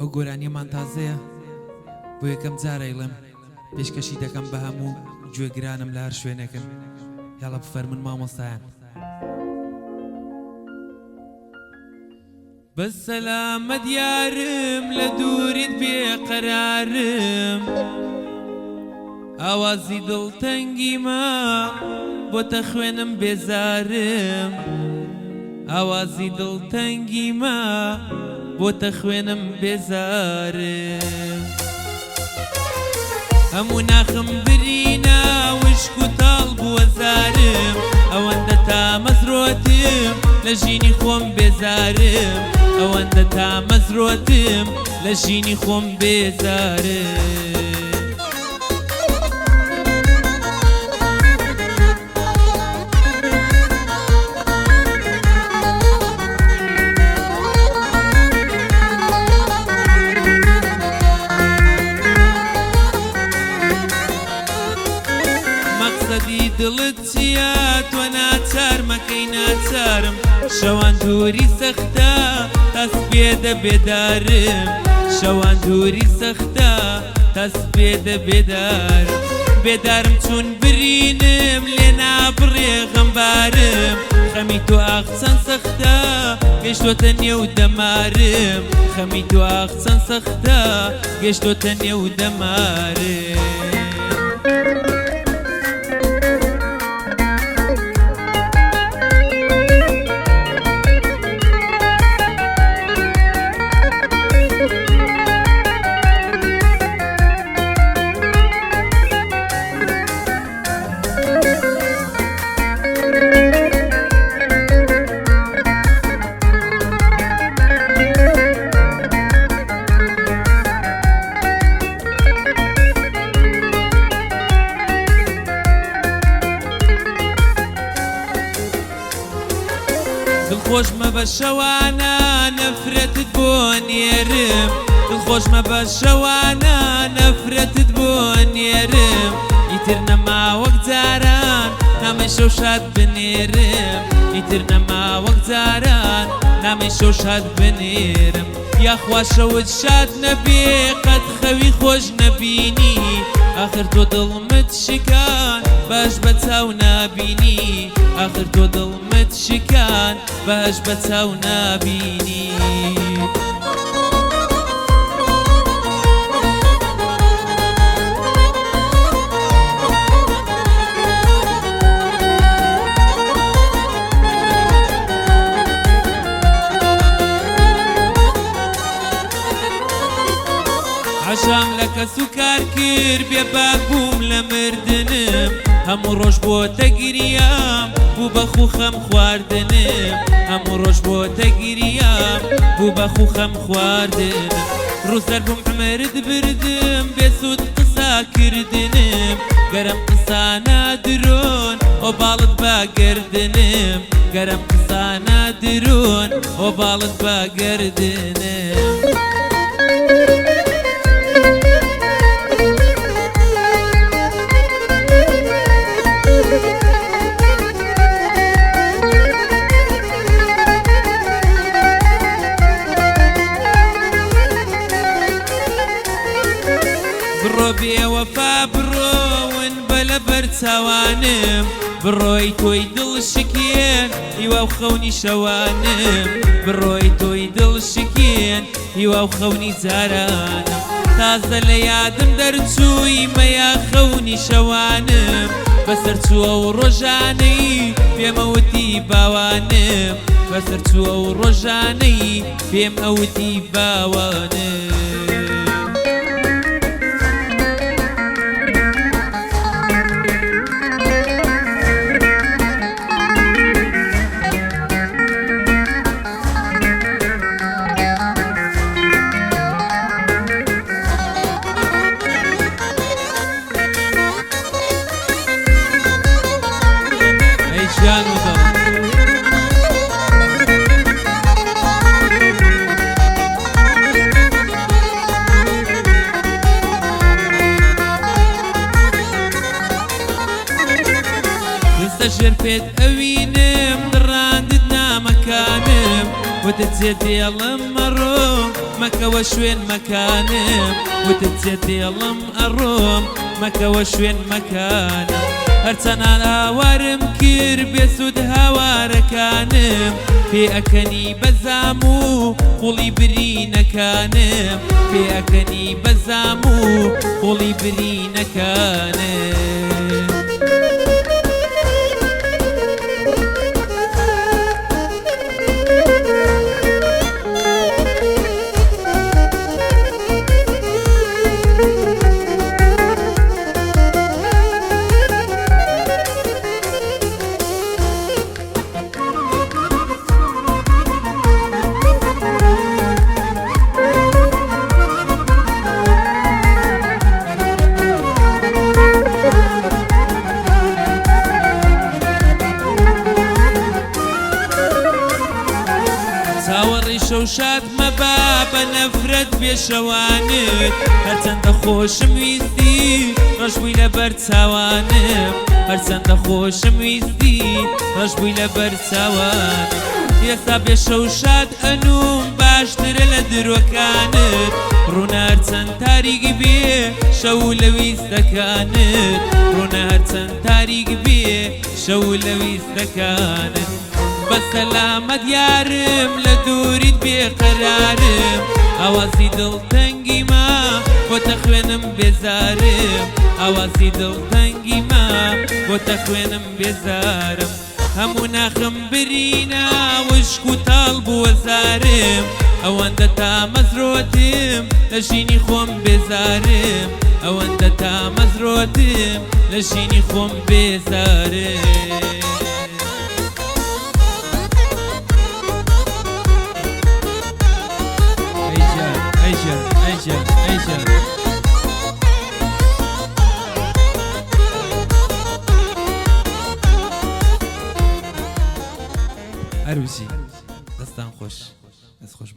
ئەو گۆرانیەمان تازەیە بۆ یەکەم جارە ئەیڵێم پێشکەشی دەکەم بە هەموو گوێگرانم لە هەر شوێنێکن یاڵە بفەرمون مامۆستایان بەسەلامە دیارم لە دووریت بێقەرارم ئاوازی دڵتەنگیمە بۆتە خوێنم بێزارم ئاوازی دڵتەنگیمە بۆتە خوێنم بێزارم هەموو ناخم برینە وشک و تاڵ بووە زارم ئەوەندە تا مەزرۆتم لە ژینی خۆم بێزارم ئەوەندە تا مەزرۆتم لە ژینی خۆم بێزارم مەقسەدی دڵت چییە تۆ ناچار مەکەی ناچارم شەوان دووری سەختە تەس بێدە بێدارم شەوان دووری سەختە تەس بێدە بێدارم بێدارم چون برینم لێ نابڕێ غەمبارم خەمی تۆ ئاخ چەند سەختە گەیشتۆتە نێو دەمارم خەمی تۆ ئاخ چەند سەختە گەیشتۆتە نێو دەمارم دڵخۆش مەبە شەوانە نەفرەتت بۆ نێرم دڵخۆش مەبە شەوانە نەفرەتت بۆ نێرم ئیتر نەما وەک جاران نامەی شەو شاد بنێرم ئیتر نەما وەک جاران نامەی شەو شاد بنێرم یاخوا شەوت شاد نەبێ قەت خەوی خۆش نەبینی ئاخر تۆ دڵمت شکان باش بە چاو نابینی ئاخر تۆ دڵمت شکان باش بە چاو نابینی عەشام لە کەس و کار کرد بێباک بووم لە مردنم هەموو ڕۆژ بۆتە گریام بوو بە خوخەم خواردنم هەموو ڕۆژ بۆتە گریام بوو بە خوخەم خواردنم ڕووسەر بووم عمرت بردم بێسوود قسا کردنم گەرم قسانە درۆن ئۆ باڵت با گەردنم گەرم قسانە درۆن ئۆ باڵت با گەردنم بڕۆ بێوەفا بڕۆون بە لە بەرچاوانم بڕۆی تۆی دڵ شکێن هیوا و خەونی شەوانم بڕۆی تۆی دڵ شکێن هیوا و خەونی جارانم تازە لە یادم دەرچووی مەیا خەونی شەوانم بەسەر چووە و ڕۆژانەی پێم ئەوتی باوانم بەسەر چووە و ڕۆژانەی پێم ئەوتی باوانم جان و دڵ دەژێر پێت ئەوینم دڕاندت نامەکانم وتت جێ دێڵم مەڕۆ مەکەوە شوێن مەکانم وتت دێڵم ئەڕۆم مەکەوە شوێن مەکانم هەرچەنان هاوارم کرد بێسوود هاوارەکانم پێ ئەکەنی بەزام و قوڵی برینەکانم پێ ئەکەنی بەزام و قوڵی برینەکانم چاوەڕی شەوشاد مەبا بە نەفرەت بێشەوانت هەرچەندە خۆشم ویستی ڕەشبووی لەبەر چاوانم هەرچەندە خۆشم ویستی ڕەشبووی لەبەر چاوانم ئێستا بێشەوشاد ئەنوم باشترە لە درۆکانت ڕوونە هەرچەند تاریک بێ شەو لە ویستەکانت ڕوونە هەرچەند تاریک بێ شەو لە ویستەکانت بەسەلامەت یارم لە دووریت بێقەرارم ئاوازی دڵتەنگی ما بۆتە خوێنم بێزارم ئاوازی دڵتەنگی ما بۆتە خوێنم بێزارم هەموو ناخم برینە وشک و تاڵ بووە زارم ئەوەندە تا مەزرۆتم لە ژینی خۆم بێزارم ئەوەندە تا مەزرۆتم لە ژینی خۆم بێزارم Asia. عروسی دەستان خۆش دەست خۆش